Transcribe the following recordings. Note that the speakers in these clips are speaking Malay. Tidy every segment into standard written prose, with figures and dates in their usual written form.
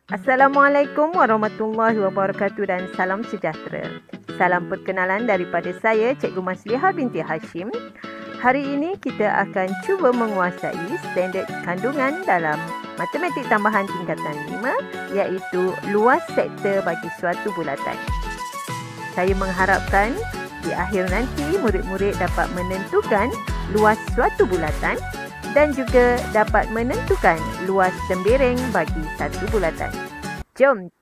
Assalamualaikum warahmatullahi wabarakatuh dan salam sejahtera. Salam perkenalan daripada saya, Cikgu Maslihah binti Hashim. Hari ini kita akan cuba menguasai standard kandungan dalam matematik tambahan tingkatan 5 iaitu luas sektor bagi suatu bulatan. Saya mengharapkan di akhir nanti murid-murid dapat menentukan luas suatu bulatan dan juga dapat menentukan luas tembereng bagi satu bulatan. Jom.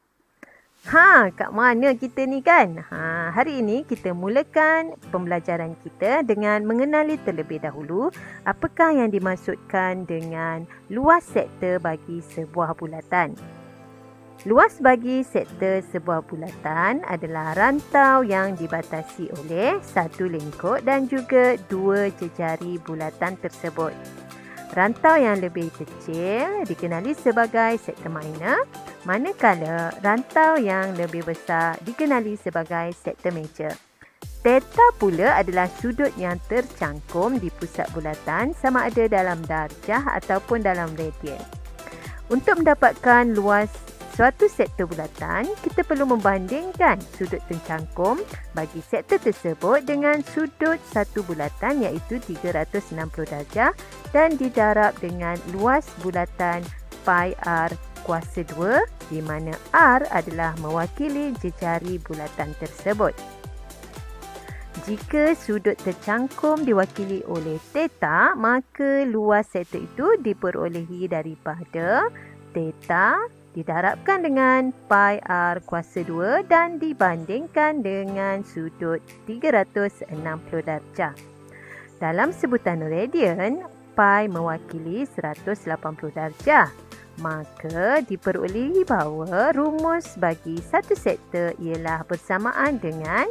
Kat mana kita ni kan? Hari ini kita mulakan pembelajaran kita dengan mengenali terlebih dahulu apakah yang dimaksudkan dengan luas sektor bagi sebuah bulatan. Luas bagi sektor sebuah bulatan adalah rantau yang dibatasi oleh satu lingkup dan juga dua jejari bulatan tersebut. Rantau yang lebih kecil dikenali sebagai sektor minor, manakala rantau yang lebih besar dikenali sebagai sektor major. Theta pula adalah sudut yang tercangkum di pusat bulatan sama ada dalam darjah ataupun dalam radian. Untuk mendapatkan luas suatu sektor bulatan, kita perlu membandingkan sudut tercangkum bagi sektor tersebut dengan sudut satu bulatan iaitu 360 darjah dan didarab dengan luas bulatan pi r kuasa 2 di mana r adalah mewakili jejari bulatan tersebut. Jika sudut tercangkum diwakili oleh theta, maka luas sektor itu diperolehi daripada theta didarabkan dengan pi r kuasa 2 dan dibandingkan dengan sudut 360 darjah. Dalam sebutan radian, pi mewakili 180 darjah. Maka diperolehi bahawa rumus bagi satu sektor ialah bersamaan dengan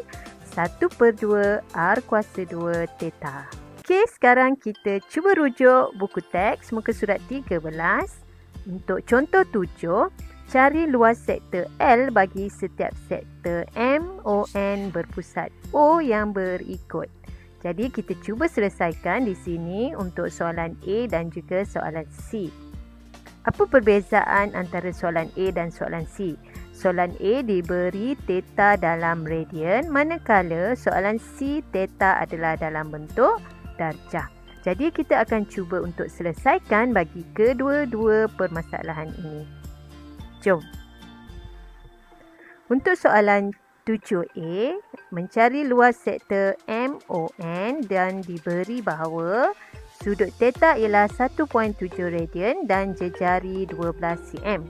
1/2 r kuasa 2 theta. Okey, sekarang kita cuba rujuk buku teks muka surat 13. Untuk contoh 7, cari luas sektor L bagi setiap sektor MON berpusat O yang berikut. Jadi kita cuba selesaikan di sini untuk soalan A dan juga soalan C. Apa perbezaan antara soalan A dan soalan C? Soalan A diberi theta dalam radian, manakala soalan C theta adalah dalam bentuk darjah. Jadi kita akan cuba untuk selesaikan bagi kedua-dua permasalahan ini. Jom. Untuk soalan 7A, mencari luas sektor MON dan diberi bahawa sudut theta ialah 1.7 radian dan jejari 12 cm.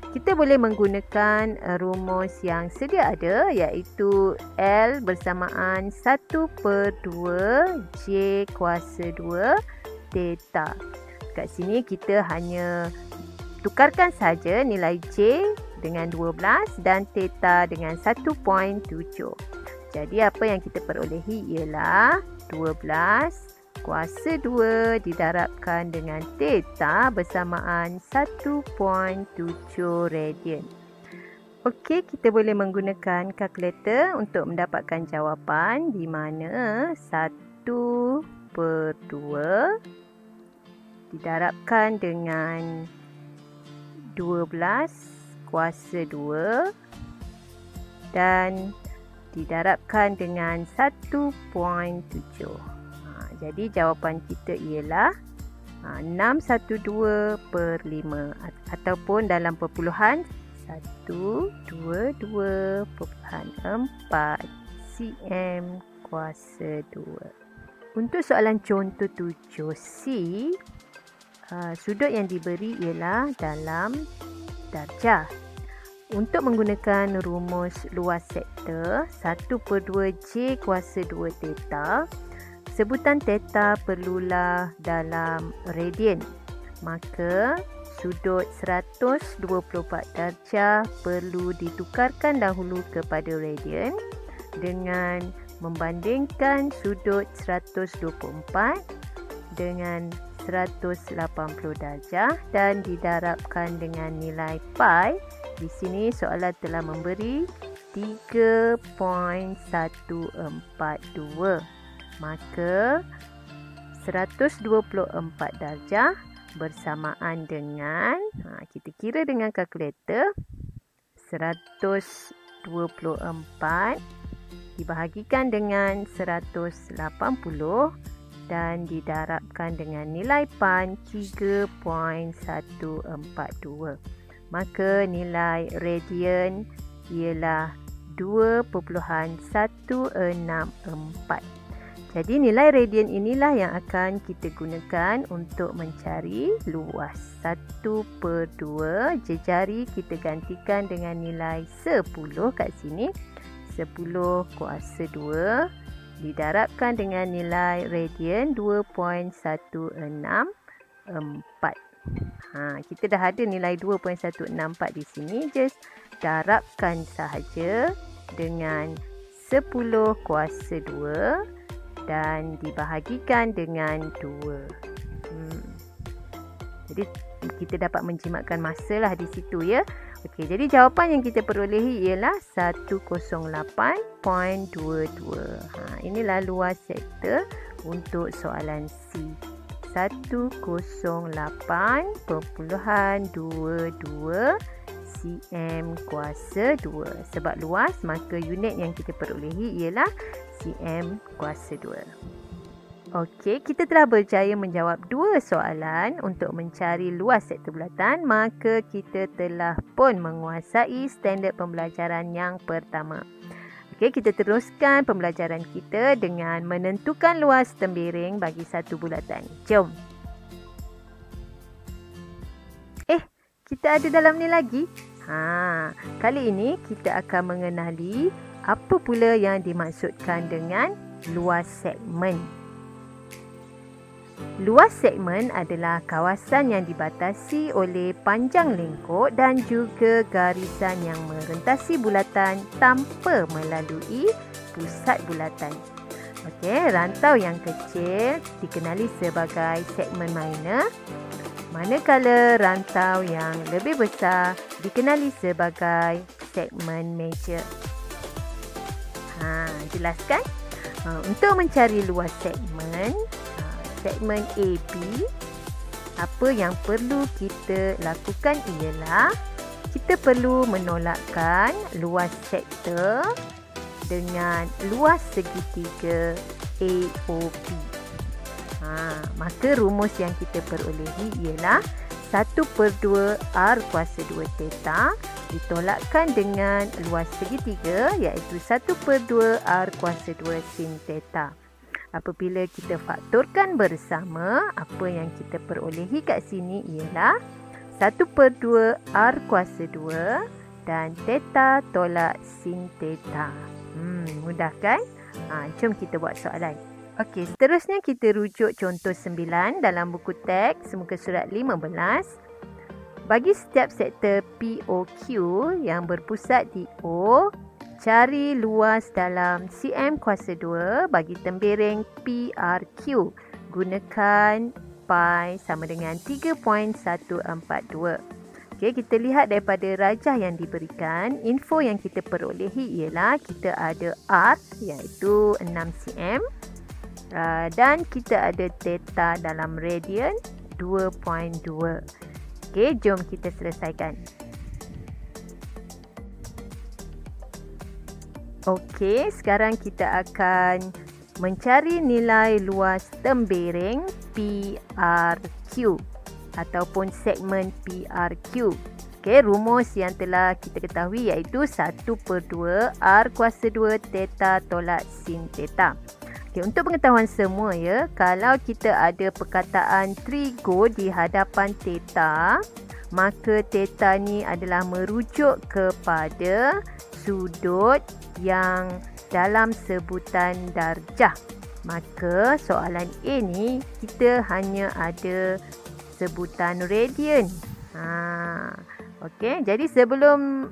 Kita boleh menggunakan rumus yang sedia ada iaitu L bersamaan 1/2 J kuasa 2 theta. Kat sini kita hanya tukarkan saja nilai J dengan 12 dan theta dengan 1.7. Jadi apa yang kita perolehi ialah 12 kuasa 2 didarabkan dengan theta bersamaan 1.7 radian. Okey, kita boleh menggunakan kalkulator untuk mendapatkan jawapan di mana 1/2 didarabkan dengan 12 kuasa 2 dan didarabkan dengan 1.7. Jadi jawapan kita ialah 612/5 ataupun dalam perpuluhan 122.4 cm kuasa 2. Untuk soalan contoh 7C, sudut yang diberi ialah dalam darjah. Untuk menggunakan rumus luas sektor 1/2 J kuasa 2 theta, sebutan theta perlulah dalam radian. Maka sudut 124 darjah perlu ditukarkan dahulu kepada radian dengan membandingkan sudut 124 dengan 180 darjah dan didarabkan dengan nilai pi. Di sini soalan telah memberi 3.142. Maka 124 darjah bersamaan dengan, kita kira dengan kalkulator, 124 dibahagikan dengan 180 dan didarabkan dengan nilai PAN 3.142. Maka nilai radian ialah 2.164. Jadi nilai radian inilah yang akan kita gunakan untuk mencari luas. 1/2 jejari kita gantikan dengan nilai 10 kat sini. 10 kuasa 2 didarabkan dengan nilai radian 2.164. Kita dah ada nilai 2.164 di sini. Just darabkan sahaja dengan 10 kuasa 2 dan dibahagikan dengan 2. Jadi kita dapat menjimatkan masa lah di situ ya. Okey, jadi jawapan yang kita perolehi ialah 108.22. Inilah luas sektor untuk soalan C. 108.22 cm kuasa 2. Sebab luas, maka unit yang kita perolehi ialah cm kuasa 2. Okey, kita telah berjaya menjawab 2 soalan untuk mencari luas sektor bulatan, maka kita telah pun menguasai standard pembelajaran yang pertama. Okey, kita teruskan pembelajaran kita dengan menentukan luas tembiring bagi satu bulatan. Jom. Kita ada dalam ni lagi. Kali ini kita akan mengenali apa pula yang dimaksudkan dengan luas segmen. Luas segmen adalah kawasan yang dibatasi oleh panjang lengkuk dan juga garisan yang merentasi bulatan tanpa melalui pusat bulatan. Okey, rantau yang kecil dikenali sebagai segmen minor, manakala rantau yang lebih besar dikenali sebagai segmen major. Jelaskan? Untuk mencari luas segmen AB, apa yang perlu kita lakukan ialah kita perlu menolakkan luas sektor dengan luas segitiga AOB. Maka rumus yang kita perolehi ialah 1/2 R kuasa 2 theta ditolakkan dengan luas segitiga iaitu 1/2 R kuasa 2 sin theta. Apabila kita faktorkan bersama, apa yang kita perolehi kat sini ialah 1/2 R kuasa 2 dan theta tolak sin theta. Mudah kan? Jom kita buat soalan. Okey, seterusnya kita rujuk contoh 9 dalam buku teks muka surat 15. Bagi setiap sektor POQ yang berpusat di O, cari luas dalam cm kuasa 2 bagi tembiring PRQ. Gunakan pi sama dengan 3.142. Okey, kita lihat daripada rajah yang diberikan, info yang kita perolehi ialah kita ada R iaitu 6 cm dan kita ada theta dalam radian 2.2. Okey, jom kita selesaikan. Okey, sekarang kita akan mencari nilai luas tembiring PRQ ataupun segmen PRQ. Okey, rumus yang telah kita ketahui iaitu 1/2 R kuasa 2 theta tolak sin theta. Okey, untuk pengetahuan semua ya, kalau kita ada perkataan trigo di hadapan theta, maka theta ni adalah merujuk kepada sudut yang dalam sebutan darjah. Maka soalan A ni kita hanya ada sebutan radian. Okey, jadi sebelum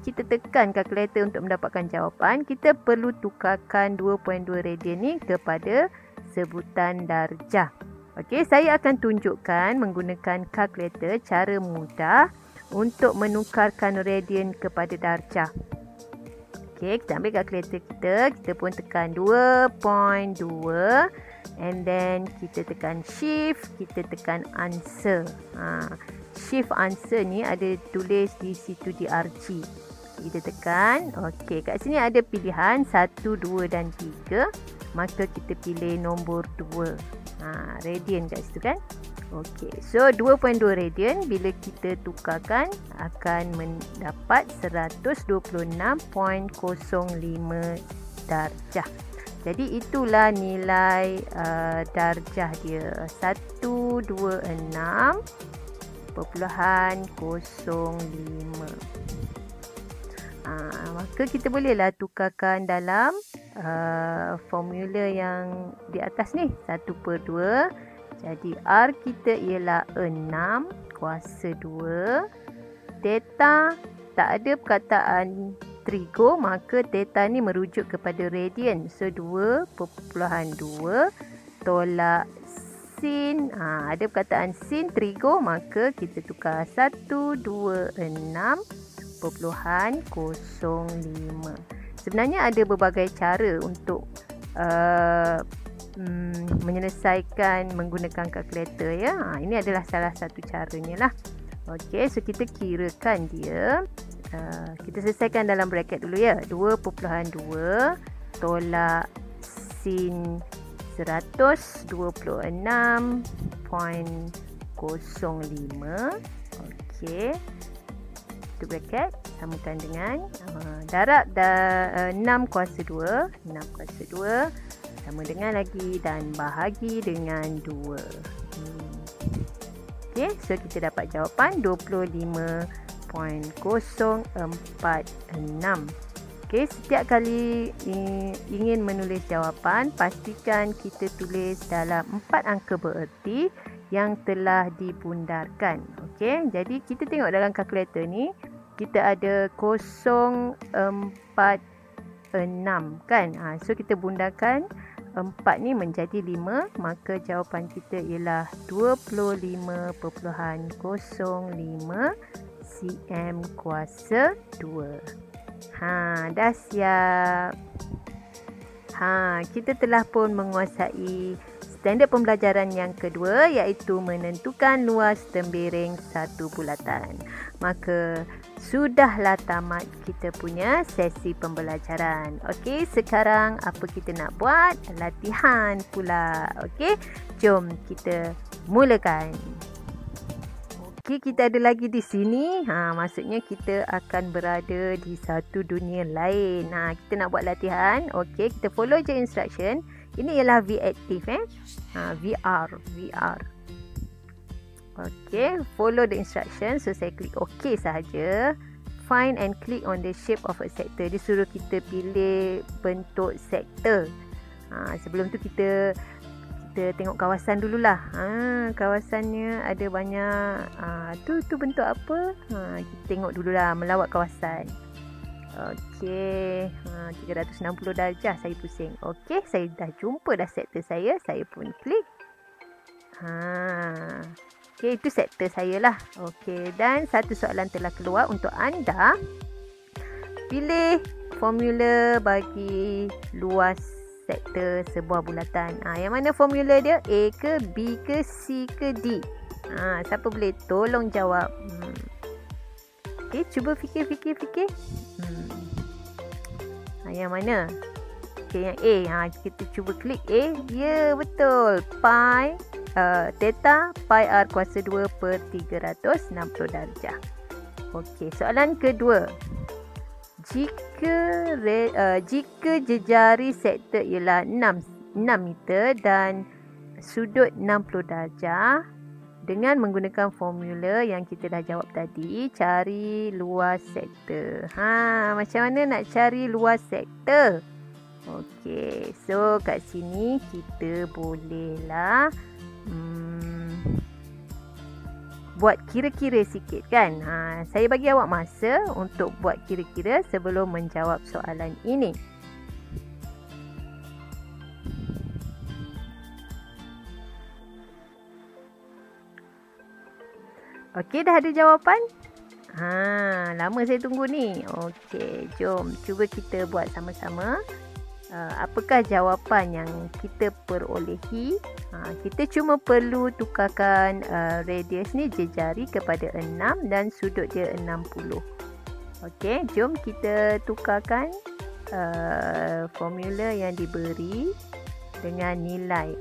kita tekan kalkulator untuk mendapatkan jawapan, kita perlu tukarkan 2.2 radian ni kepada sebutan darjah. Okey, saya akan tunjukkan menggunakan kalkulator cara mudah untuk menukarkan radian kepada darjah. Okey, kita ambil kalkulator kita pun tekan 2.2 and then kita tekan shift, kita tekan answer. Shift answer ni ada tulis di situ di RG. Kita tekan, okey, kat sini ada pilihan 1, 2 dan 3. Maka kita pilih nombor 2. Radian kat situ kan. Okey, so 2.2 radian bila kita tukarkan akan mendapat 126.05 darjah. Jadi itulah nilai darjah dia, 126.05. Maka kita bolehlah tukarkan dalam formula yang di atas ni, 1/2. Jadi R kita ialah 6 kuasa 2. Theta tak ada perkataan trigo, maka theta ni merujuk kepada radian. So 2.2 tolak sin. Ada perkataan sin trigo, maka kita tukar 126.05. Sebenarnya ada berbagai cara untuk menyelesaikan menggunakan kalkulator ya. Ini adalah salah satu caranya lah. Okey, so kita kirakan dia. Kita selesaikan dalam bracket dulu ya. 2.2 tolak sin 126.05. Okey. Itu bracket samakan dengan darab 6 kuasa 2. 6 kuasa 2 sama dengan lagi dan bahagi dengan 2. Okey, so kita dapat jawapan 25.046. Okey, setiap kali ingin menulis jawapan, pastikan kita tulis dalam 4 angka bererti yang telah dibundarkan. Okey, jadi kita tengok dalam kalkulator ni, kita ada 046 kan. So kita bundarkan 4 ni menjadi 5, maka jawapan kita ialah 25.05 cm kuasa 2. Dah siap. Kita telah pun menguasai standard pembelajaran yang kedua, iaitu menentukan luas tembereng satu bulatan. Maka sudahlah tamat kita punya sesi pembelajaran. Okey, sekarang apa kita nak buat? Latihan pula. Okey, jom kita mulakan. Okey, kita ada lagi di sini. Maksudnya kita akan berada di satu dunia lain. Kita nak buat latihan. Okey, kita follow je instruction. Ini ialah V-active VR. Okey, follow the instruction. So saya klik OK sahaja. Find and click on the shape of a sector. Dia suruh kita pilih bentuk sektor. Sebelum tu kita tengok kawasan dululah. Kawasannya ada banyak. Tu bentuk apa? Kita tengok dululah, melawat kawasan. Okey, 360 darjah saya pusing. Okey, saya dah jumpa dah sektor saya. Saya pun klik. Okey, itu sektor saya lah. Okey, dan satu soalan telah keluar untuk anda. Pilih formula bagi luas sektor sebuah bulatan. Yang mana formula dia? A ke, B ke, C ke, D? Siapa boleh tolong jawab? Okey, cuba fikir. Yang mana? Okey, yang A. Kita cuba klik A. Ya, betul. Pi theta pi r kuasa 2 per 360 darjah. Okey, soalan kedua. Jika jejari sektor ialah 6 meter dan sudut 60 darjah, dengan menggunakan formula yang kita dah jawab tadi, cari luas sektor. Macam mana nak cari luas sektor? Okey, so kat sini kita bolehlah buat kira-kira sikit kan. Saya bagi awak masa untuk buat kira-kira sebelum menjawab soalan ini. Okey, dah ada jawapan? Lama saya tunggu ni. Okey, jom cuba kita buat sama-sama. Apakah jawapan yang kita perolehi? Kita cuma perlu tukarkan radius ni jejari kepada 6 dan sudut dia 60. Okey, jom kita tukarkan formula yang diberi dengan nilai.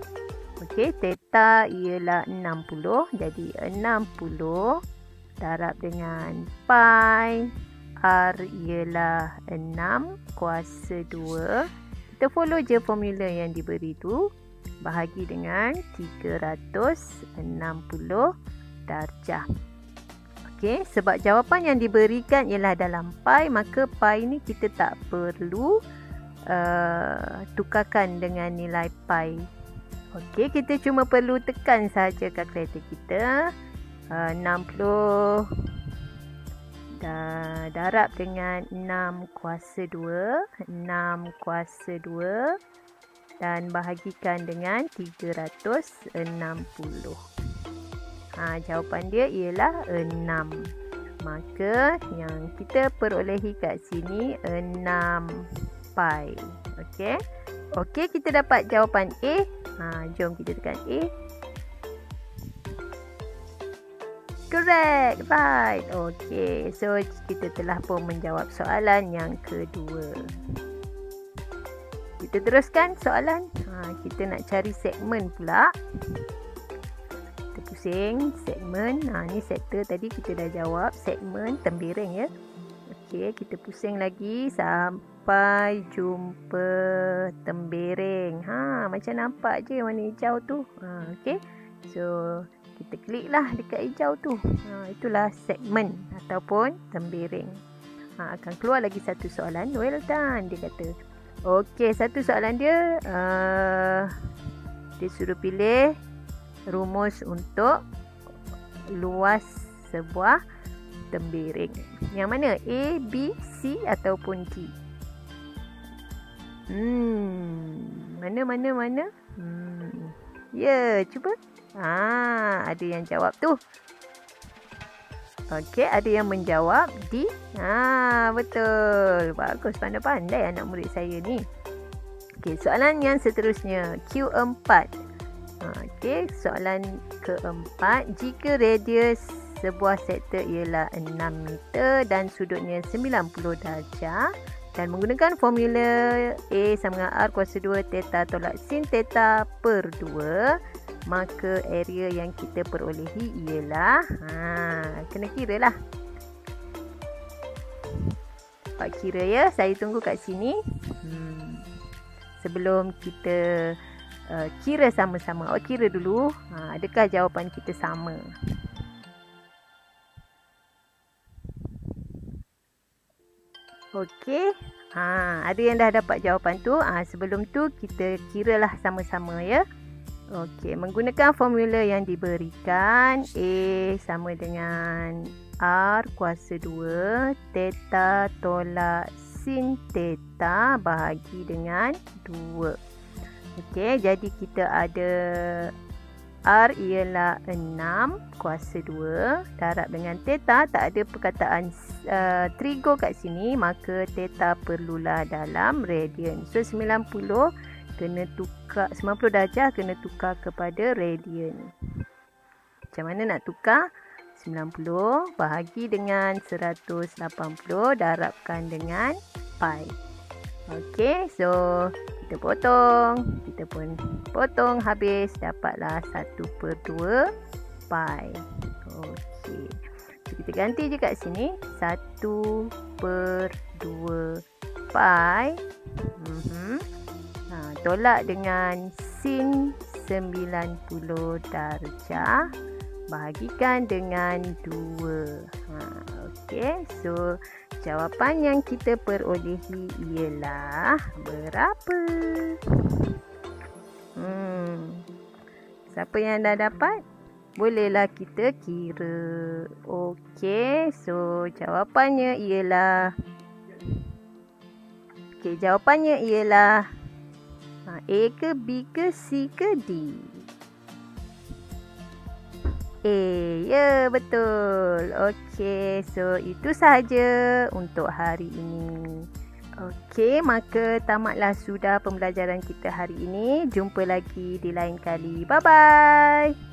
Okey, theta ialah 60. Jadi 60 darab dengan pi. R ialah 6 kuasa 2. Kita follow je formula yang diberi tu. Bahagi dengan 360 darjah. Okey, sebab jawapan yang diberikan ialah dalam pi, maka pi ni kita tak perlu tukarkan dengan nilai pi. Okey, kita cuma perlu tekan saja kalkulator kita. 60 darab dengan 6 kuasa 2. 6 kuasa 2 dan bahagikan dengan 360. Jawapan dia ialah 6. Maka yang kita perolehi kat sini 6 pi. Okey. Okey, kita dapat jawapan A. Jom kita tekan A. Correct, right. Okey, so kita telah pun menjawab soalan yang kedua. Kita teruskan soalan. Kita nak cari segmen pula. Kita pusing segmen. Ni sektor tadi kita dah jawab. Segmen tembereng ya. Okey, kita pusing lagi sampai jumpa tembereng. Macam nampak je warna hijau tu. Okey. So kita klik lah dekat hijau tu. Itulah segmen ataupun tembereng. Akan keluar lagi satu soalan. Well done, dia kata. Okey, satu soalan dia. Dia suruh pilih rumus untuk luas sebuah tembereng. Yang mana? A, B, C ataupun D? Mana? Ya, cuba. Ada yang jawab tu. Okey, ada yang menjawab D. Betul. Bagus, pandai-pandai anak murid saya ni. Okey, soalan yang seterusnya. Q4. Okey, soalan keempat. Jika radius sebuah sektor ialah 6 meter dan sudutnya 90 darjah dan menggunakan formula A sama dengan R kuasa 2 theta tolak sin theta per 2, maka area yang kita perolehi ialah kena kira lah. Pak kira ya, saya tunggu kat sini. Sebelum kita kira sama-sama, awak kira dulu. Adakah jawapan kita sama? Okey. Ada yang dah dapat jawapan tu. Sebelum tu kita kiralah sama-sama ya. Okey, menggunakan formula yang diberikan, A sama dengan R kuasa 2 theta tolak sin theta bahagi dengan 2. Okey, jadi kita ada R ialah 6 kuasa 2 darab dengan theta. Tak ada perkataan trigo kat sini, maka theta perlulah dalam radian. So 90 kena tukar, 90 darjah kena tukar kepada radian. Macam mana nak tukar? 90 bahagi dengan 180 darabkan dengan pi. Okey, so kita potong. Kita pun potong habis, dapatlah 1/2 pi. Okey. So, kita ganti je kat sini 1/2 pi. Tolak dengan sin 90 darjah bahagikan dengan 2. Okey, so jawapan yang kita perolehi ialah berapa? Siapa yang dah dapat? Bolehlah kita kira. Okey, so jawapannya ialah A ke B ke C ke D? A. Ya, betul. Okey, so itu sahaja untuk hari ini. Okey, maka tamatlah sudah pembelajaran kita hari ini. Jumpa lagi di lain kali. Bye-bye.